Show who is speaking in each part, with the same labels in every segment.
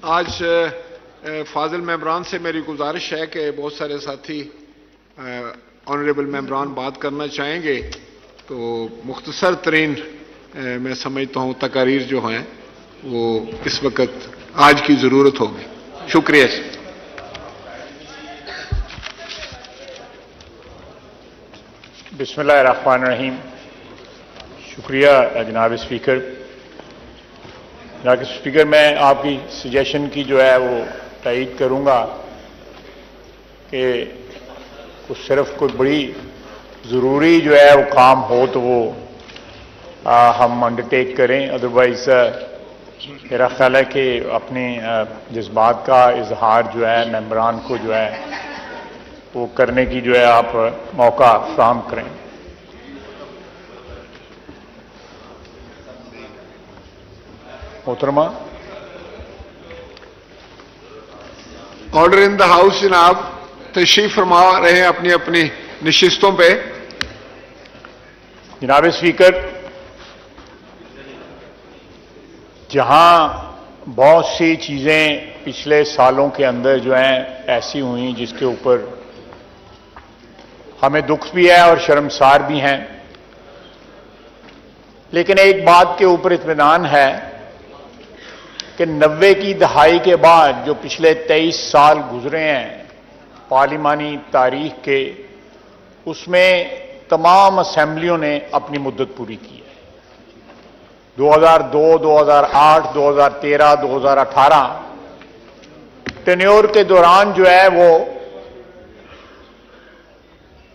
Speaker 1: آج فاضل ممبران سے میری گزارش ہے کہ بہت سارے ساتھی آنریبل ممبران بات کرنا چاہیں گے، تو مختصر ترین میں سمجھتا ہوں تقاریر جو ہیں وہ اس وقت آج کی ضرورت ہوگی۔ شکریہ۔
Speaker 2: بسم اللہ الرحمن الرحیم۔ شکریہ جناب اسپیکر۔ جناب اسپیکر، میں آپ کی سجیشن کی جو ہے وہ تائید کروں گا کہ صرف کوئی بڑی ضروری جو ہے وہ کام ہو تو وہ ہم انڈرٹیک کریں، ادروائز میرا خیال ہے کہ اپنے جذبات کا اظہار جو ہے ممبران کو جو ہے وہ کرنے کی جو ہے آپ موقع فراہم کریں۔ محترمہ،
Speaker 1: آرڈر ان دا ہاؤس۔ جناب تشریف فرما رہے ہیں اپنی اپنی نشستوں پہ۔
Speaker 2: جناب اسپیکر، جہاں بہت سی چیزیں پچھلے سالوں کے اندر جو ہیں ایسی ہوئیں جس کے اوپر ہمیں دکھ بھی ہے اور شرمسار بھی ہیں، لیکن ایک بات کے اوپر اطمینان ہے کہ 90 کی دہائی کے بعد جو پچھلے 23 سال گزرے ہیں پارلیمانی تاریخ کے، اس میں تمام اسمبلیوں نے اپنی مدت پوری کی ہے۔ 2002، 2008، 2013، 2018 ٹینیور کے دوران جو ہے وہ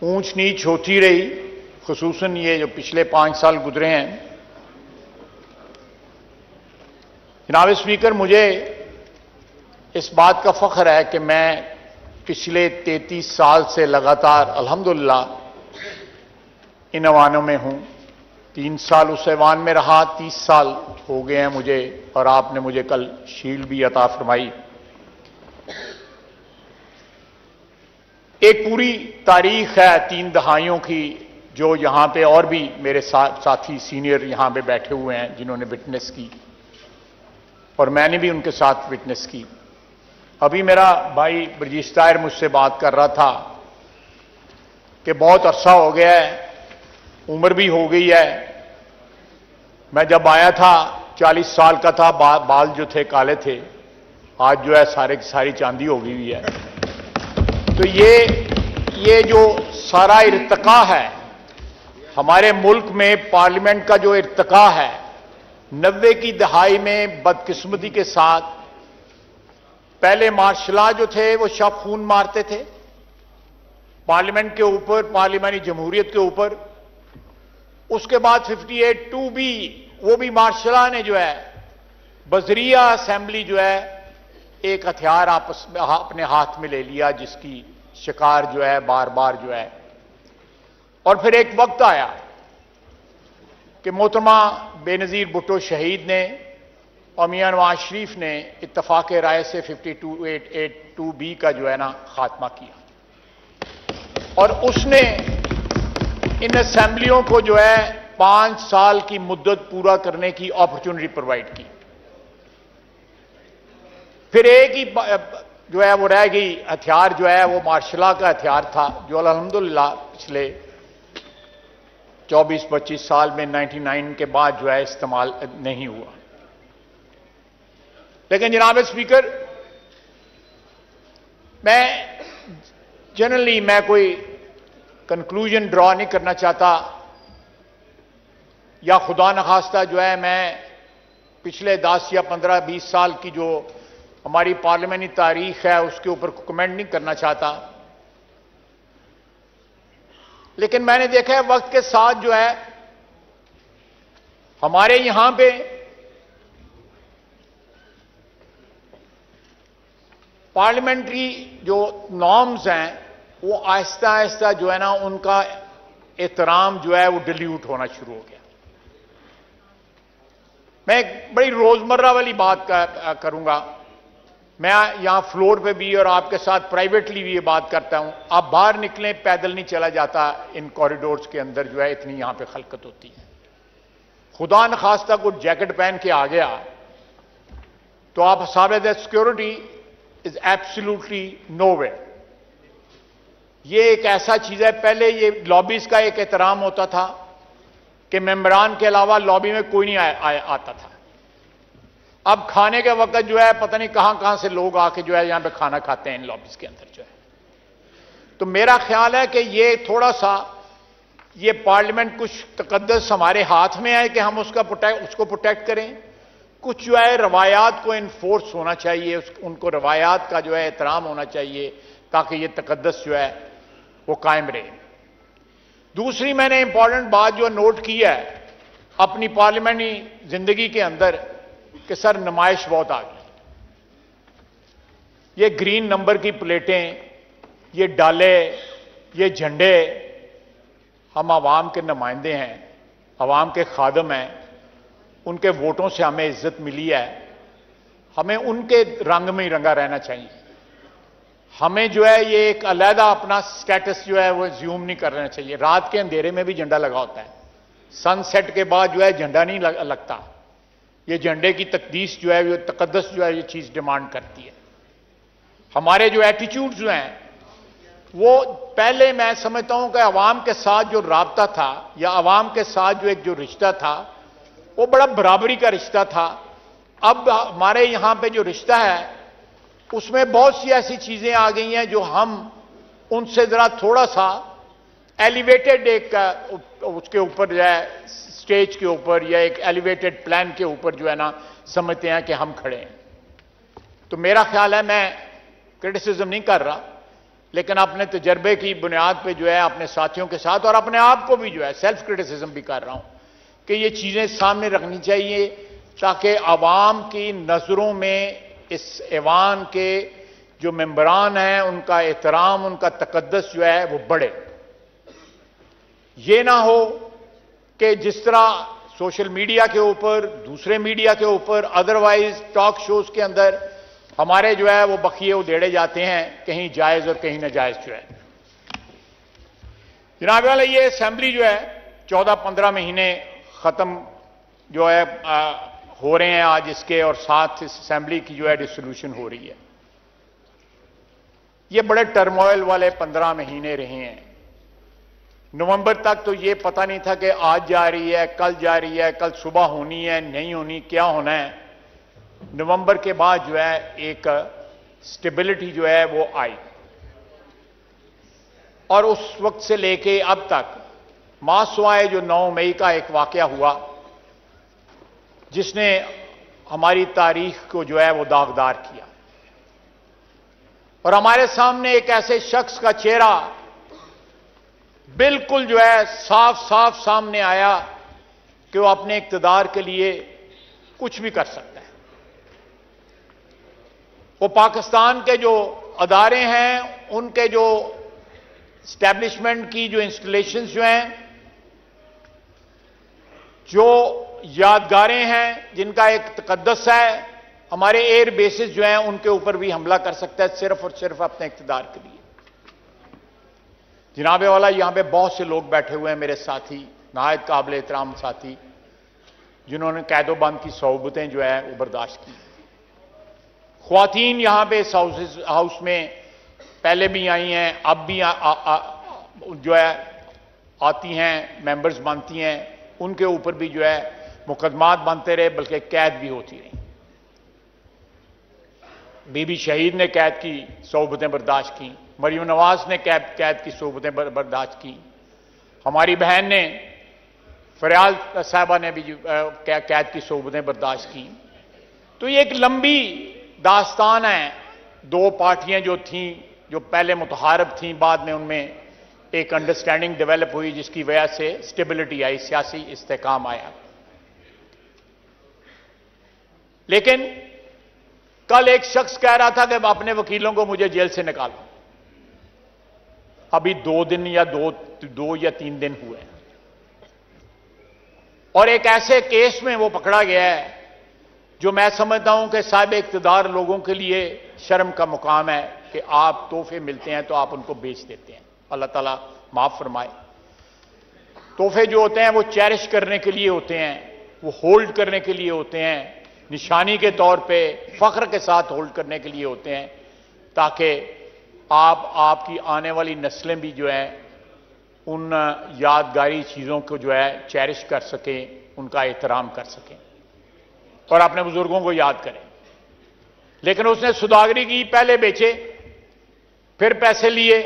Speaker 2: اونچ نیچ ہوتی رہی، خصوصاً یہ جو پچھلے 5 سال گزرے ہیں۔ جناب اسپیکر، مجھے اس بات کا فخر ہے کہ میں پچھلے 33 سال سے لگاتار الحمدللہ ان ایوانوں میں ہوں۔ 3 سال اس ایوان میں رہا، 30 سال ہو گئے ہیں مجھے، اور آپ نے مجھے کل شیلڈ بھی عطا فرمائی۔ ایک پوری تاریخ ہے 3 دہائیوں کی، جو یہاں پہ اور بھی میرے ساتھی سینئر یہاں پہ بیٹھے ہوئے ہیں جنہوں نے وٹنس کی، اور میں نے بھی ان کے ساتھ وٹنس کی۔ ابھی میرا بھائی برجیش طاہر مجھ سے بات کر رہا تھا کہ بہت عرصہ ہو گیا ہے، عمر بھی ہو گئی ہے۔ میں جب آیا تھا 40 سال کا تھا، بال جو تھے کالے تھے، آج جو ہے ساری چاندی ہو گئی ہوئی ہے۔ تو یہ جو سارا ارتقا ہے ہمارے ملک میں، پارلیمنٹ کا جو ارتقا ہے، 90 کی دہائی میں بدقسمتی کے ساتھ پہلے مارشل لا جو تھے وہ شب خون مارتے تھے پارلیمنٹ کے اوپر، پارلیمانی جمہوریت کے اوپر۔ اس کے بعد 58(2) بھی، وہ بھی مارشل لا نے جو ہے بذریعہ اسمبلی جو ہے ایک ہتھیار اپنے ہاتھ میں لے لیا، جس کی شکار جو ہے بار بار جو ہے۔ اور پھر ایک وقت آیا کہ محترمہ بے نظیر بھٹو شہید نے اور میاں نواز شریف نے اتفاق رائے سے 52(8)(2)(b) کا جو ہے نا خاتمہ کیا، اور اس نے ان اسمبلیوں کو جو ہے 5 سال کی مدت پورا کرنے کی اپرچونٹی پرووائڈ کی۔ پھر ایک ہی جو ہے وہ رہ گئی ہتھیار، جو ہے وہ مارشل لا کا ہتھیار تھا، جو الحمدللہ پچھلے 24-25 سال میں 99 کے بعد جو ہے استعمال نہیں ہوا۔ لیکن جناب اسپیکر، میں جنرلی کوئی کنکلوژن ڈرا نہیں کرنا چاہتا، یا خدا نخواستہ جو ہے میں پچھلے 10 یا 15-20 سال کی جو ہماری پارلیمانی تاریخ ہے اس کے اوپر کمنٹ نہیں کرنا چاہتا، لیکن میں نے دیکھا ہے وقت کے ساتھ جو ہے ہمارے یہاں پہ پارلیمنٹری جو نارمز ہیں وہ آہستہ آہستہ جو ہے نا ان کا احترام جو ہے وہ ڈیلیوٹ ہونا شروع ہو گیا۔ میں ایک بڑی روزمرہ والی بات کروں گا، میں یہاں فلور پہ بھی اور آپ کے ساتھ پرائیویٹلی بھی یہ بات کرتا ہوں، آپ باہر نکلیں، پیدل نہیں چلا جاتا ان کوریڈورز کے اندر، جو ہے اتنی یہاں پہ خلقت ہوتی ہے۔ خدا نخواستہ کوئی جیکٹ پہن کے آ گیا تو آپ حساب that security is absolutely know where. یہ ایک ایسا چیز ہے، پہلے یہ لابیز کا ایک احترام ہوتا تھا کہ ممبران کے علاوہ لابی میں کوئی نہیں آتا تھا. اب کھانے کے وقت جو ہے پتہ نہیں کہاں کہاں سے لوگ آ کے جو ہے یہاں پہ کھانا کھاتے ہیں ان لابیز کے اندر جو ہے. تو میرا خیال ہے کہ یہ تھوڑا سا یہ پارلیمنٹ کچھ تقدس ہمارے ہاتھ میں ہے کہ ہم اس کو پروٹیکٹ کریں. کچھ جو ہے روایات کو انفورس ہونا چاہیے، ان کو روایات کا جو ہے احترام ہونا چاہیے تاکہ یہ تقدس جو ہے وہ قائم رہے. دوسری میں نے امپورٹنٹ بات جو نوٹ کی ہے اپنی پارلیمنٹری زندگی کے اندر کہ سر نمائش بہت آ گئی. یہ گرین نمبر کی پلیٹیں، یہ ڈالے، یہ جھنڈے، ہم عوام کے نمائندے ہیں، عوام کے خادم ہیں، ان کے ووٹوں سے ہمیں عزت ملی ہے، ہمیں ان کے رنگ میں ہی رنگا رہنا چاہیے. ہمیں جو ہے یہ ایک علیحدہ اپنا سٹیٹس جو ہے وہ زیوم نہیں کرنا چاہیے. رات کے اندھیرے میں بھی جھنڈا لگا ہوتا ہے، سن سیٹ کے بعد جو ہے جھنڈا نہیں لگتا. یہ جھنڈے کی تقدیس جو ہے، یہ تقدس جو ہے یہ چیز ڈیمانڈ کرتی ہے. ہمارے جو ایٹیچیوڈ جو ہیں وہ پہلے میں سمجھتا ہوں کہ عوام کے ساتھ جو رابطہ تھا یا عوام کے ساتھ جو ایک جو رشتہ تھا وہ بڑا برابری کا رشتہ تھا. اب ہمارے یہاں پہ جو رشتہ ہے اس میں بہت سی ایسی چیزیں آ گئی ہیں جو ہم ان سے ذرا تھوڑا سا ایلیویٹڈ ایک اس کے اوپر جو ہے اسٹیج کے اوپر یا ایک ایلیویٹڈ پلان کے اوپر جو ہے نا سمجھتے ہیں کہ ہم کھڑے ہیں. تو میرا خیال ہے میں کرٹیسزم نہیں کر رہا لیکن اپنے تجربے کی بنیاد پہ جو ہے اپنے ساتھیوں کے ساتھ اور اپنے آپ کو بھی جو ہے سیلف کرٹیسزم بھی کر رہا ہوں کہ یہ چیزیں سامنے رکھنی چاہیے تاکہ عوام کی نظروں میں اس ایوان کے جو ممبران ہیں ان کا احترام، ان کا تقدس جو ہے وہ بڑھے. یہ نہ ہو کہ جس طرح سوشل میڈیا کے اوپر، دوسرے میڈیا کے اوپر، ادروائز ٹاک شوز کے اندر ہمارے جو ہے وہ بخیے ادھیڑے جاتے ہیں کہیں جائز اور کہیں ناجائز جو ہے. جناب والا یہ اسمبلی جو ہے 14-15 مہینے ختم جو ہے ہو رہے ہیں آج اس کے، اور ساتھ اس اسمبلی کی جو ہے ڈسولوشن ہو رہی ہے. یہ بڑے ٹرموائل والے 15 مہینے رہے ہیں. نومبر تک تو یہ پتہ نہیں تھا کہ آج جا رہی ہے، کل جا رہی ہے، کل صبح ہونی ہے، نہیں ہونی، کیا ہونا ہے. نومبر کے بعد جو ہے ایک سٹیبلٹی جو ہے وہ آئی، اور اس وقت سے لے کے اب تک ماسوائے جو 9 مئی کا ایک واقعہ ہوا جس نے ہماری تاریخ کو جو ہے وہ داغدار کیا، اور ہمارے سامنے ایک ایسے شخص کا چہرہ بالکل جو ہے صاف صاف سامنے آیا کہ وہ اپنے اقتدار کے لیے کچھ بھی کر سکتا ہے. وہ پاکستان کے جو ادارے ہیں ان کے جو اسٹیبلشمنٹ کی جو انسٹالیشنز جو ہیں، جو یادگاریں ہیں جن کا ایک تقدس ہے، ہمارے ایئر بیسز جو ہیں ان کے اوپر بھی حملہ کر سکتا ہے صرف اور صرف اپنے اقتدار کے لیے. جناب والا یہاں پہ بہت سے لوگ بیٹھے ہوئے ہیں میرے ساتھی، نہایت قابل احترام ساتھی، جنہوں نے قید و بند کی صعوبتیں جو ہے وہ برداشت کی. خواتین یہاں پہ اس ہاؤس میں پہلے بھی آئی ہیں، اب بھی جو ہے آتی ہیں، ممبرز بنتی ہیں، ان کے اوپر بھی جو ہے مقدمات بنتے رہے بلکہ قید بھی ہوتی رہی. بی بی شہید نے قید کی صعوبتیں برداشت کی، مریم نواز نے قید کی صعوبتیں برداشت کی، ہماری بہن نے فریال صاحبہ نے بھی قید کی صعوبتیں برداشت کی. تو یہ ایک لمبی داستان ہے. 2 پارٹیاں جو تھیں جو پہلے متحارب تھیں، بعد میں ان میں ایک انڈرسٹینڈنگ ڈیولپ ہوئی جس کی وجہ سے سٹیبلٹی آئی، سیاسی استحکام آیا. لیکن کل ایک شخص کہہ رہا تھا کہ اپنے وکیلوں کو مجھے جیل سے نکالو. ابھی 2 دن یا 2 یا 3 دن ہوئے ہیں، اور ایک ایسے کیس میں وہ پکڑا گیا ہے جو میں سمجھتا ہوں کہ صاحب اقتدار لوگوں کے لیے شرم کا مقام ہے کہ آپ تحفے ملتے ہیں تو آپ ان کو بیچ دیتے ہیں. اللہ تعالیٰ معاف فرمائے. تحفے جو ہوتے ہیں وہ چیرش کرنے کے لیے ہوتے ہیں، وہ ہولڈ کرنے کے لیے ہوتے ہیں، نشانی کے طور پہ فخر کے ساتھ ہولڈ کرنے کے لیے ہوتے ہیں، تاکہ آپ کی آنے والی نسلیں بھی جو ہیں ان یادگاری چیزوں کو جو ہے چیرش کر سکیں، ان کا احترام کر سکیں اور اپنے بزرگوں کو یاد کریں۔ لیکن اس نے سوداگری کی، پہلے بیچے، پھر پیسے لیے،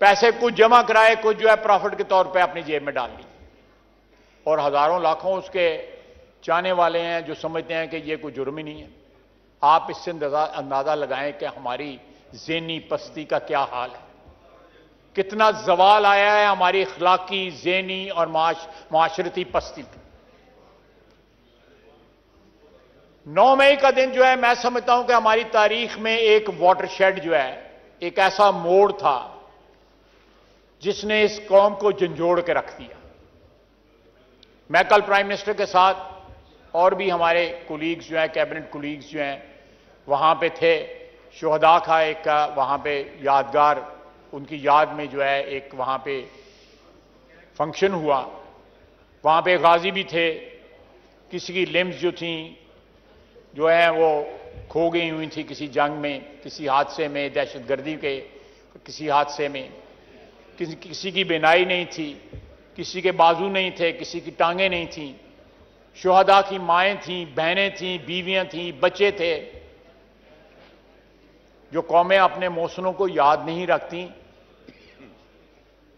Speaker 2: پیسے کچھ جمع کرائے، کچھ جو ہے پرافٹ کے طور پہ اپنی جیب میں ڈال لی، اور ہزاروں لاکھوں اس کے چاہنے والے ہیں جو سمجھتے ہیں کہ یہ کوئی جرم ہی نہیں ہے۔ آپ اس سے اندازہ لگائیں کہ ہماری ذہنی پستی کا کیا حال ہے، کتنا زوال آیا ہے ہماری اخلاقی، ذہنی اور معاشرتی پستی پہ۔ 9 مئی کا دن جو ہے میں سمجھتا ہوں کہ ہماری تاریخ میں ایک واٹر شیڈ جو ہے، ایک ایسا موڑ تھا جس نے اس قوم کو جھنجھوڑ کے رکھ دیا۔ میں کل پرائم منسٹر کے ساتھ اور بھی ہمارے کولیگز جو ہیں، کیبنٹ کولیگز جو ہیں، وہاں پہ تھے۔ شہداء کا ایک وہاں پہ یادگار، ان کی یاد میں جو ہے ایک وہاں پہ فنکشن ہوا، وہاں پہ غازی بھی تھے، کسی کی لمز جو تھیں جو ہیں وہ کھو گئی ہوئی تھی کسی جنگ میں، کسی حادثے میں، دہشت گردی کے کسی حادثے میں، کسی کی بینائی نہیں تھی، کسی کے بازو نہیں تھے، کسی کی ٹانگیں نہیں تھیں۔ شہداء کی مائیں تھیں، بہنیں تھیں، بیویاں تھیں، بچے تھے۔ جو قومیں اپنے محسنوں کو یاد نہیں رکھتی،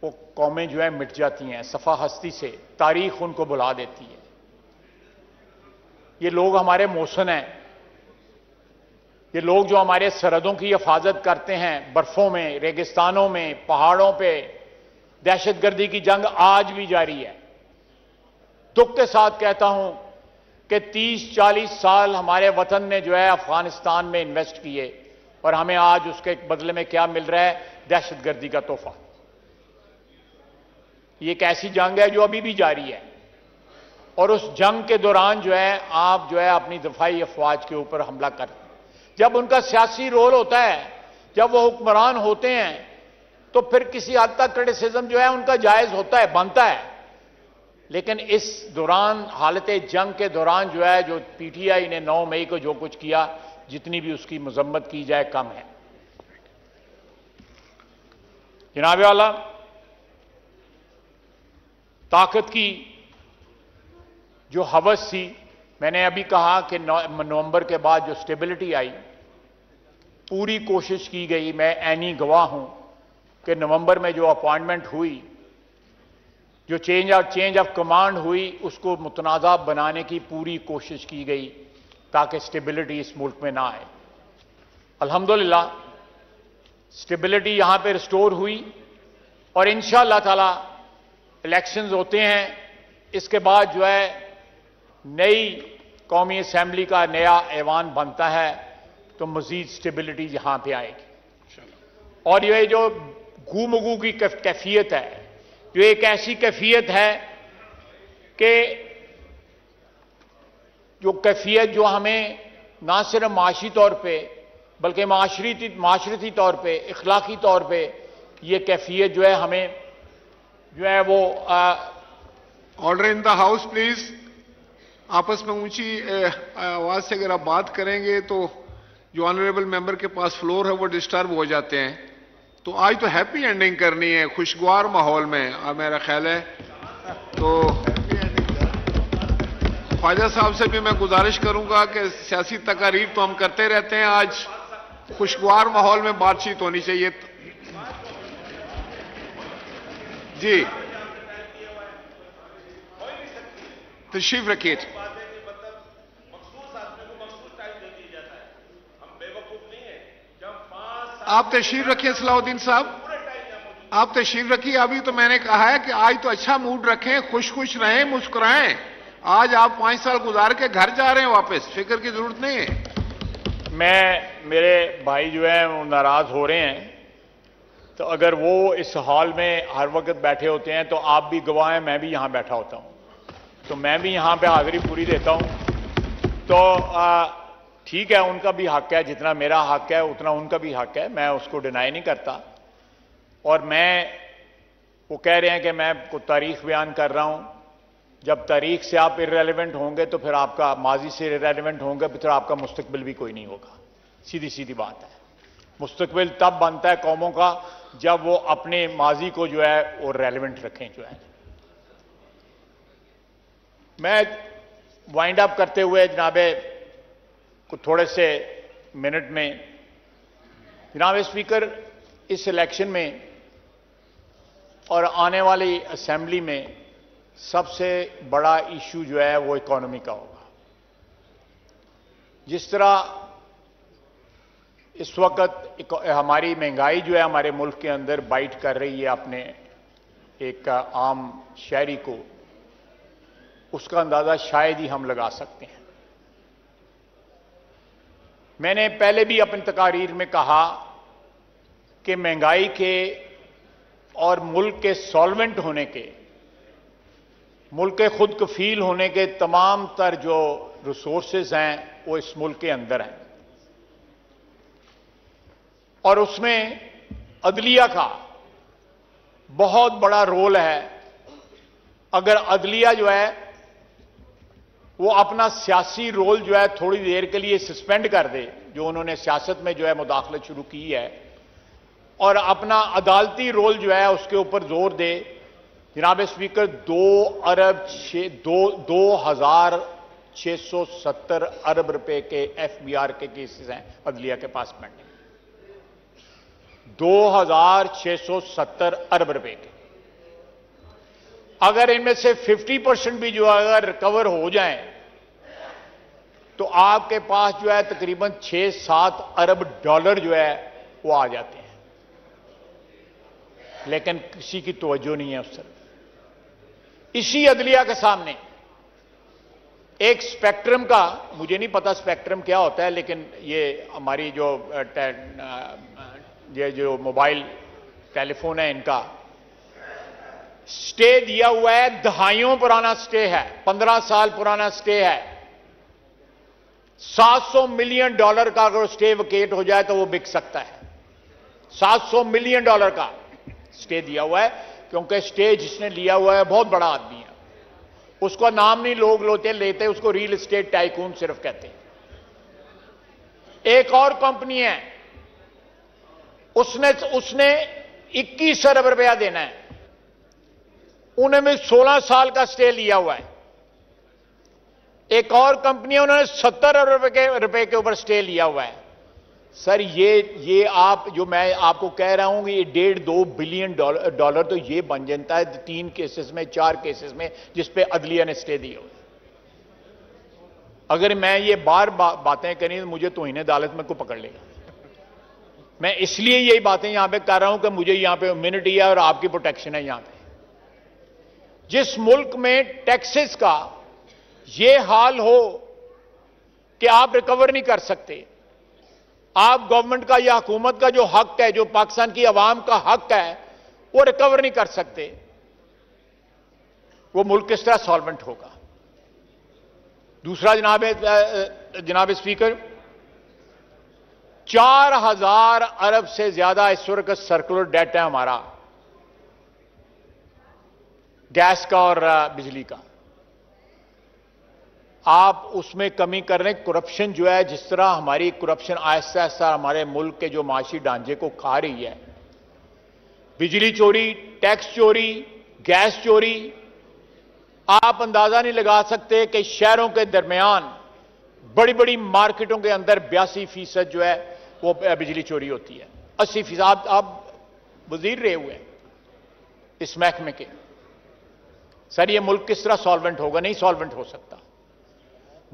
Speaker 2: وہ قومیں جو ہیں مٹ جاتی ہیں صفحہ ہستی سے، تاریخ ان کو بھلا دیتی ہے۔ یہ لوگ ہمارے محسن ہیں، یہ لوگ جو ہمارے سرحدوں کی حفاظت کرتے ہیں، برفوں میں، ریگستانوں میں، پہاڑوں پہ دہشت گردی کی جنگ آج بھی جاری ہے۔ دکھ کے ساتھ کہتا ہوں کہ 30-40 سال ہمارے وطن نے جو ہے افغانستان میں انویسٹ کیے، اور ہمیں آج اس کے بدلے میں کیا مل رہا ہے؟ دہشت گردی کا تحفہ۔ یہ ایک ایسی جنگ ہے جو ابھی بھی جاری ہے، اور اس جنگ کے دوران جو ہے آپ جو ہے اپنی دفاعی افواج کے اوپر حملہ کرتے ہیں۔ جب ان کا سیاسی رول ہوتا ہے، جب وہ حکمران ہوتے ہیں، تو پھر کسی حد تک کرٹیسزم جو ہے ان کا جائز ہوتا ہے، بنتا ہے۔ لیکن اس دوران، حالت جنگ کے دوران جو ہے، جو پی ٹی آئی نے 9 مئی کو جو کچھ کیا، جتنی بھی اس کی مذمت کی جائے کم ہے۔ جناب والا، طاقت کی جو ہوس تھی، میں نے ابھی کہا کہ نومبر کے بعد جو سٹیبلٹی آئی، پوری کوشش کی گئی، میں عینی گواہ ہوں کہ نومبر میں جو اپوائنٹمنٹ ہوئی، جو چینج آف کمانڈ ہوئی، اس کو متنازع بنانے کی پوری کوشش کی گئی تاکہ سٹیبلٹی اس ملک میں نہ آئے۔ الحمدللہ سٹیبلٹی یہاں پہ ریسٹور ہوئی، اور انشاءاللہ تعالی الیکشنز ہوتے ہیں، اس کے بعد جو ہے نئی قومی اسمبلی کا نیا ایوان بنتا ہے، تو مزید سٹیبلٹی یہاں پہ آئے گی۔ اور یہ جو گو مگو کی کیفیت ہے، جو ایک ایسی کیفیت ہے کہ جو کیفیت جو ہمیں نہ صرف معاشی طور پہ بلکہ معاشرتی طور پہ، اخلاقی طور پہ یہ کیفیت جو ہے ہمیں جو ہے وہ
Speaker 1: order in the house please. آپس میں اونچی آواز سے اگر آپ بات کریں گے تو جو آنریبل ممبر کے پاس فلور ہے وہ ڈسٹرب ہو جاتے ہیں۔ تو آج تو ہیپی اینڈنگ کرنی ہے، خوشگوار ماحول میں میرا خیال ہے۔ تو خواجہ صاحب سے بھی میں گزارش کروں گا کہ سیاسی تقاریر تو ہم کرتے رہتے ہیں، آج خوشگوار ماحول میں بات چیت ہونی چاہیے۔ جی تشریف رکھیے۔ آپ تشریف رکھیے صلاح الدین صاحب، آپ تشریف رکھیے۔ ابھی تو میں نے کہا ہے کہ آج تو اچھا موڈ رکھیں، خوش رہیں، مسکرائیں۔ آج آپ 5 سال گزار کے گھر جا رہے ہیں واپس، فکر کی ضرورت نہیں ہے۔
Speaker 2: میرے بھائی جو ہیں وہ ناراض ہو رہے ہیں، تو اگر وہ اس حال میں ہر وقت بیٹھے ہوتے ہیں تو آپ بھی گواہ ہیں، میں بھی یہاں بیٹھا ہوتا ہوں، تو میں بھی یہاں پہ حاضری پوری دیتا ہوں۔ تو ٹھیک ہے، ان کا بھی حق ہے، جتنا میرا حق ہے اتنا ان کا بھی حق ہے، میں اس کو ڈینائی نہیں کرتا۔ اور وہ کہہ رہے ہیں کہ میں کو تاریخ بیان کر رہا ہوں، جب تاریخ سے آپ irrelevant ہوں گے تو پھر آپ کا ماضی سے irrelevant ہوں گے پھر آپ کا مستقبل بھی کوئی نہیں ہوگا. سیدھی سیدھی بات ہے. مستقبل تب بنتا ہے قوموں کا جب وہ اپنے ماضی کو جو ہے وہ ریلیونٹ رکھیں جو ہے. میں وائنڈ اپ کرتے ہوئے جناب تھوڑے سے منٹ میں جناب اسپیکر اس الیکشن میں اور آنے والی اسمبلی میں سب سے بڑا ایشو جو ہے وہ اکانومی کا ہوگا. جس طرح اس وقت ہماری مہنگائی جو ہے ہمارے ملک کے اندر بائٹ کر رہی ہے اپنے ایک عام شہری کو، اس کا اندازہ شاید ہی ہم لگا سکتے ہیں. میں نے پہلے بھی اپنی تقاریر میں کہا کہ مہنگائی کے اور ملک کے سالونٹ ہونے کے، ملک کے خود کفیل ہونے کے تمام تر جو ریسورسز ہیں وہ اس ملک کے اندر ہیں، اور اس میں عدلیہ کا بہت بڑا رول ہے. اگر عدلیہ جو ہے وہ اپنا سیاسی رول جو ہے تھوڑی دیر کے لیے سسپینڈ کر دے، جو انہوں نے سیاست میں جو ہے مداخلت شروع کی ہے، اور اپنا عدالتی رول جو ہے اس کے اوپر زور دے. جناب اسپیکر 2,670 ارب روپے کے FBR کے کیسز ہیں عدلیہ کے پاس پینڈنگ. 2,670 ارب روپے کے. اگر ان میں سے 50% بھی جو اگر ریکور ہو جائیں تو آپ کے پاس جو ہے تقریباً 6-7 ارب ڈالر جو ہے وہ آ جاتے ہیں. لیکن کسی کی توجہ نہیں ہے اس طرف. اسی عدلیہ کے سامنے ایک اسپیکٹرم کا، مجھے نہیں پتا اسپیکٹرم کیا ہوتا ہے، لیکن یہ ہماری جو موبائل ٹیلی فون ہے ان کا سٹے دیا ہوا ہے. دہائیوں پرانا سٹے ہے، 15 سال پرانا سٹے ہے. $700 ملین کا اگر سٹے ویکیٹ ہو جائے تو وہ بک سکتا ہے. $700 ملین کا سٹے دیا ہوا ہے، کیونکہ سٹے جس نے لیا ہوا ہے بہت بڑا آدمی ہے. اس کو نام نہیں لوگ لیتے، اس کو ریل اسٹیٹ ٹائکون صرف کہتے ہیں. ایک اور کمپنی ہے، اس نے 21 ارب روپیہ دینا ہے. انہوں نے 16 سال کا سٹے لیا ہوا ہے. ایک اور کمپنی ہے، انہوں نے 70 ارب روپے کے اوپر سٹے لیا ہوا ہے. سر یہ آپ جو میں آپ کو کہہ رہا ہوں کہ یہ $1.5-2 بلین تو یہ بن جاتا ہے 3 کیسز میں 4 کیسز میں جس پہ عدلیہ نے سٹے دی ہو. اگر میں یہ باتیں کریں تو مجھے توہین عدالت میں کو پکڑ لے گا. میں اس لیے یہی باتیں یہاں پہ کر رہا ہوں کہ مجھے یہاں پہ امیونٹی ہے اور آپ کی پروٹیکشن ہے. یہاں پہ جس ملک میں ٹیکسز کا یہ حال ہو کہ آپ ریکور نہیں کر سکتے، آپ گورنمنٹ کا یا حکومت کا جو حق ہے، جو پاکستان کی عوام کا حق ہے، وہ ریکور نہیں کر سکتے، وہ ملک کس طرح سالونٹ ہوگا؟ دوسرا جناب اسپیکر، 4,000 ارب سے زیادہ اس وقت سرکولر ڈیٹ ہے ہمارا، گیس کا اور بجلی کا. آپ اس میں کمی کر رہے ہیں. کرپشن جو ہے، جس طرح ہماری کرپشن آہستہ آہستہ ہمارے ملک کے جو معاشی ڈھانچے کو کھا رہی ہے، بجلی چوری، ٹیکس چوری، گیس چوری، آپ اندازہ نہیں لگا سکتے کہ شہروں کے درمیان بڑی بڑی مارکیٹوں کے اندر 82% جو ہے وہ بجلی چوری ہوتی ہے. 80% آپ وزیر رہے ہوئے ہیں اس محکمے کے. سر یہ ملک کس طرح سالونٹ ہوگا؟ نہیں سالونٹ ہو سکتا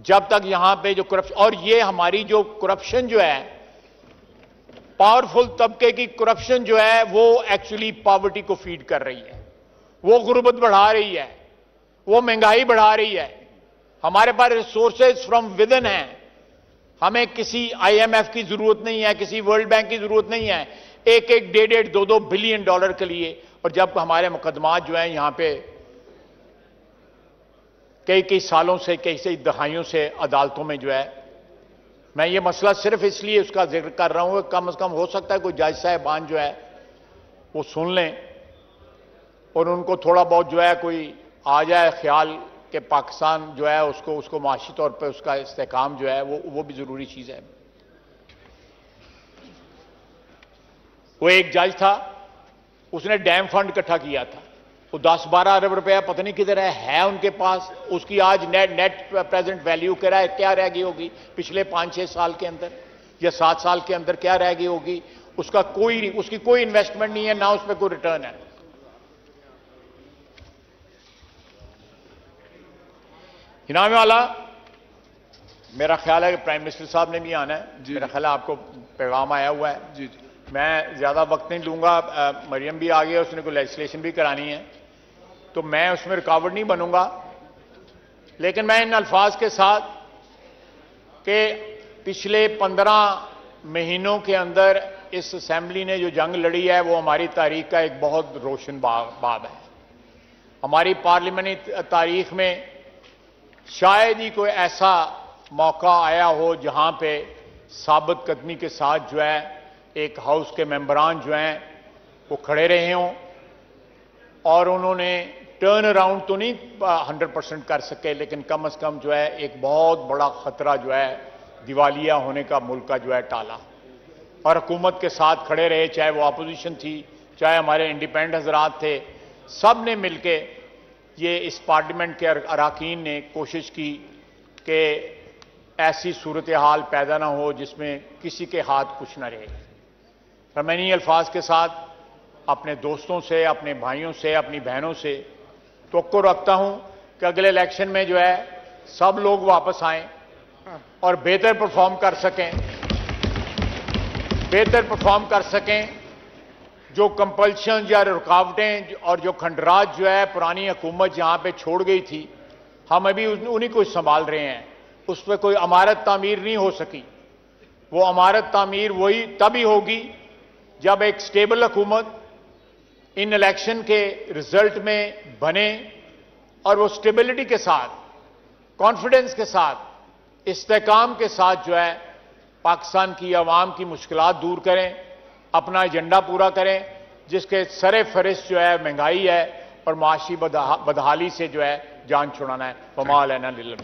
Speaker 2: جب تک یہاں پہ جو کرپشن، اور یہ ہماری جو کرپشن جو ہے، پاورفل طبقے کی کرپشن جو ہے، وہ ایکچولی پاورٹی کو فیڈ کر رہی ہے، وہ غربت بڑھا رہی ہے، وہ مہنگائی بڑھا رہی ہے. ہمارے پاس ریسورسز فرام ودن ہیں. ہمیں کسی IMF کی ضرورت نہیں ہے، کسی ورلڈ بینک کی ضرورت نہیں ہے 1-1, 1.5-2 بلین ڈالر کے لیے. اور جب ہمارے مقدمات جو ہیں یہاں پہ کئی سالوں سے، کئی دہائیوں سے عدالتوں میں جو ہے، میں یہ مسئلہ صرف اس لیے اس کا ذکر کر رہا ہوں کہ کم از کم ہو سکتا ہے کوئی جج صاحبان جو ہے وہ سن لیں اور ان کو تھوڑا بہت جو ہے کوئی آ جائے خیال کہ پاکستان جو ہے اس کو معاشی طور پہ اس کا استحکام جو ہے وہ بھی ضروری چیز ہے. وہ ایک جج تھا, اس نے ڈیم فنڈ اکٹھا کیا تھا, وہ 10-12 ارب روپیہ پتہ نہیں کدھر ہے ان کے پاس, اس کی آج نیٹ پریزنٹ ویلیو کیا رہ گئی ہوگی پچھلے 5-6 سال کے اندر یا 7 سال کے اندر کیا رہ گئی ہوگی. اس کی کوئی انویسٹمنٹ نہیں ہے, نہ اس پہ کوئی ریٹرن ہے. انعام والا, میرا خیال ہے کہ پرائم منسٹر صاحب نے بھی آنا ہے. میرا خیال ہے آپ کو پیغام آیا ہوا ہے.
Speaker 1: جی
Speaker 2: میں زیادہ وقت نہیں لوں گا, مریم بھی آ گیا, اس نے کوئی لیجسلیشن بھی کرانی ہے, تو میں اس میں رکاوٹ نہیں بنوں گا. لیکن میں ان الفاظ کے ساتھ کہ پچھلے 15 مہینوں کے اندر اس اسمبلی نے جو جنگ لڑی ہے وہ ہماری تاریخ کا ایک بہت روشن باب ہے. ہماری پارلیمانی تاریخ میں شاید ہی کوئی ایسا موقع آیا ہو جہاں پہ ثابت قدمی کے ساتھ جو ہے ایک ہاؤس کے ممبران جو ہیں وہ کھڑے رہے ہوں, اور انہوں نے ٹرن اراؤنڈ تو نہیں 100% کر سکے, لیکن کم از کم جو ہے ایک بہت بڑا خطرہ جو ہے دیوالیہ ہونے کا ملک کا جو ہے ٹالا, اور حکومت کے ساتھ کھڑے رہے, چاہے وہ اپوزیشن تھی, چاہے ہمارے انڈیپینڈنٹ حضرات تھے. سب نے مل کے یہ اس پارلیمنٹ کے اراکین نے کوشش کی کہ ایسی صورتحال پیدا نہ ہو جس میں کسی کے ہاتھ کچھ نہ رہے. میں انہی الفاظ کے ساتھ اپنے دوستوں سے, اپنے بھائیوں سے, اپنی بہنوں سے توقع رکھتا ہوں کہ اگلے الیکشن میں جو ہے سب لوگ واپس آئیں اور بہتر پرفارم کر سکیں. جو کمپلشن یا رکاوٹیں اور جو کھنڈرات جو ہے پرانی حکومت جہاں پہ چھوڑ گئی تھی, ہم ابھی انہی کو سنبھال رہے ہیں. اس پہ کوئی عمارت تعمیر نہیں ہو سکی. وہ عمارت تعمیر وہی تبھی ہوگی جب ایک سٹیبل حکومت ان الیکشن کے رزلٹ میں بنے, اور وہ سٹیبلٹی کے ساتھ, کانفیڈنس کے ساتھ, استحکام کے ساتھ جو ہے پاکستان کی عوام کی مشکلات دور کریں, اپنا ایجنڈا پورا کریں, جس کے سر فہرست جو ہے مہنگائی ہے اور معاشی بدحالی سے جو ہے جان چھڑانا ہے. وما علینا الا